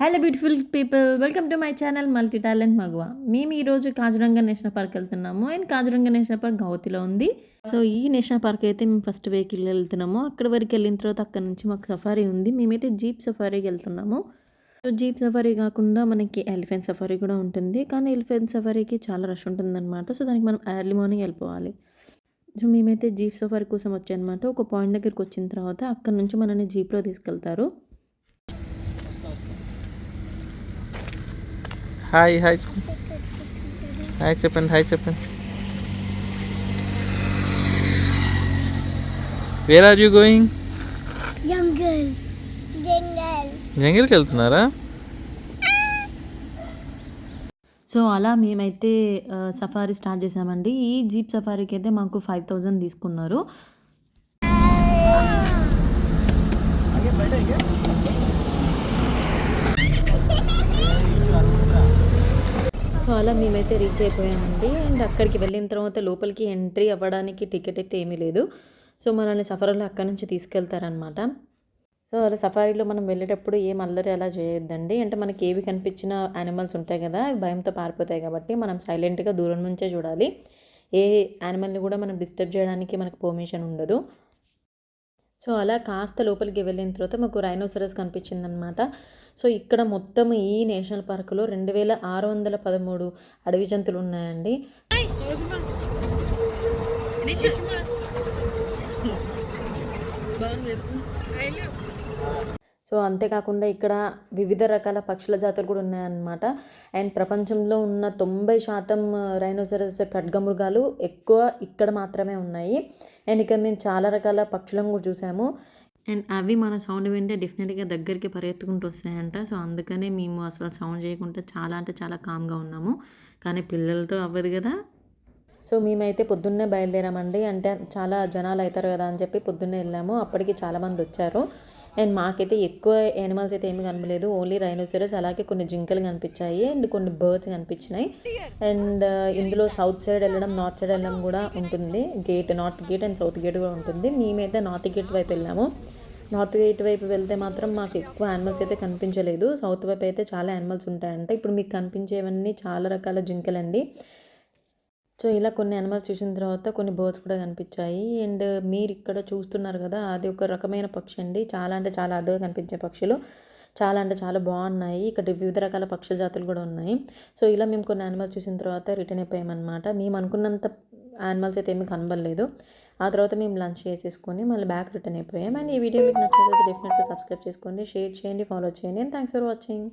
Hello beautiful people, welcome to my channel multi talent Maguva. మేము ఈరోజు Kaziranga national park వెళ్తున్నాము. And Kaziranga national park గౌహతిలో ఉంది. సో ఈ నేషనల్ పార్క్ అయితే మేము ఫస్ట్ వెహికల్ వెళ్తున్నాము. అక్కడ వరకు వెళ్ళిన తర్వాత అక్కడ నుంచి మాకు సఫారీ ఉంది. మేమైతే జీప్ సఫారీకి వెళ్తున్నాము. సో జీప్ సఫారీ కాకుండా మనకి ఎలిఫెంట్ సఫారీ కూడా ఉంటుంది. కానీ ఎలిఫెంట్ సఫారీకి చాలా రష్ ఉంటుందన్నమాట. సో దానికి మనం ఎర్లీ మార్నింగ్ వెళ్ళిపోవాలి. సో మేమైతే జీప్ సఫారీ కోసం వచ్చాయన్నమాట. ఒక పాయింట్ దగ్గరికి వచ్చిన తర్వాత అక్కడ నుంచి మనల్ని జీప్లో తీసుకెళ్తారు. హాయ్ హాయ్ హాయ్ చెప్పండి, హాయ్ చెప్పండి. Where are you going? Jungle జంగిల్కి వెళ్తున్నారా? సో అలా మేమైతే సఫారీ స్టార్ట్ చేసామండి. ఈ జీప్ సఫారీకి అయితే మాకు 5,000 తీసుకున్నారు. సో అలా మేమైతే రీచ్ అయిపోయామండి. అండ్ అక్కడికి వెళ్ళిన తర్వాత లోపలికి ఎంట్రీ అవ్వడానికి టికెట్ అయితే ఏమీ లేదు. సో మనల్ని సఫారీలో అక్కడి నుంచి తీసుకెళ్తారనమాట. సో అలా సఫారీలో మనం వెళ్ళేటప్పుడు ఏం అల్లరి అలా చేయొద్దండి. అంటే మనకి ఏవి కనిపించిన యానిమల్స్ ఉంటాయి కదా, అవి భయంతో పారిపోతాయి కాబట్టి మనం సైలెంట్గా దూరం నుంచే చూడాలి. ఏ యానిమల్ని కూడా మనం డిస్టర్బ్ చేయడానికి మనకు పర్మిషన్ ఉండదు. సో అలా కాస్త లోపలికి వెళ్ళిన తర్వాత మాకు రైనోసరస్ కనిపించిందనమాట. సో ఇక్కడ మొత్తం ఈ నేషనల్ పార్కులో 2613 అడవి జంతువులు ఉన్నాయండి. సో అంతేకాకుండా ఇక్కడ వివిధ రకాల పక్షుల జాతులు కూడా ఉన్నాయన్నమాట. అండ్ ప్రపంచంలో ఉన్న 90% రైనోసరస్ ఖడ్గమృగాలు ఎక్కువ ఇక్కడ మాత్రమే ఉన్నాయి. అండ్ ఇక్కడ మేము చాలా రకాల పక్షులను కూడా చూసాము. అండ్ అవి మన సౌండ్ వింటే డెఫినెట్గా దగ్గరికి పరిగెత్తుకుంటూ వస్తాయంట. సో అందుకనే మేము అసలు సౌండ్ చేయకుండా చాలా అంటే చాలా కామ్గా ఉన్నాము. కానీ పిల్లలతో అవ్వదు కదా. సో మేమైతే పొద్దున్నే బయలుదేరామండి. అంటే చాలా జనాలు అవుతారు కదా అని చెప్పి పొద్దున్నే వెళ్ళాము. అప్పటికి చాలామంది వచ్చారు. అండ్ మాకైతే ఎక్కువ యానిమల్స్ అయితే ఏమీ కనపలేదు. ఓన్లీ రైనోసరస్, అలాగే కొన్ని జింకలు కనిపించాయి అండ్ కొన్ని బర్డ్స్ కనిపించినాయి. అండ్ ఇందులో సౌత్ సైడ్ వెళ్ళడం, నార్త్ సైడ్ వెళ్ళడం కూడా ఉంటుంది. North gate and south gate కూడా ఉంటుంది. మేమైతే నార్త్ గేట్ వైపు వెళ్ళాము. నార్త్ గేట్ వైపు వెళ్తే మాత్రం మాకు ఎక్కువ యానిమల్స్ అయితే కనిపించలేదు. సౌత్ వైపు అయితే చాలా యానిమల్స్ ఉంటాయంట. ఇప్పుడు మీకు కనిపించేవన్నీ చాలా రకాల జింకలండి. సో ఇలా కొన్ని యానిమల్స్ చూసిన తర్వాత కొన్ని బర్డ్స్ కూడా కనిపించాయి. అండ్ మీరు ఇక్కడ చూస్తున్నారు కదా, అది ఒక రకమైన పక్షి అండి. చాలా అంటే చాలా అరుదుగా కనిపించే పక్షులు. చాలా అంటే చాలా బాగున్నాయి. ఇక్కడ వివిధ రకాల పక్షుల జాతులు కూడా ఉన్నాయి. సో ఇలా మేము కొన్ని యానిమల్స్ చూసిన తర్వాత రిటర్న్ అయిపోయామన్నమాట. మేము అనుకున్నంత యానిమల్స్ అయితే ఏమీ కనబడలేదు. ఆ తర్వాత మేము లంచ్ చేసేసుకొని మళ్ళీ బ్యాక్ రిటర్న్ అయిపోయాం. అండ్ ఈ వీడియో మీకు నచ్చినట్లయితే డెఫినెట్గా సబ్స్క్రైబ్ చేసుకోండి, షేర్ చేయండి, ఫాలో చేయండి. And thanks for watching.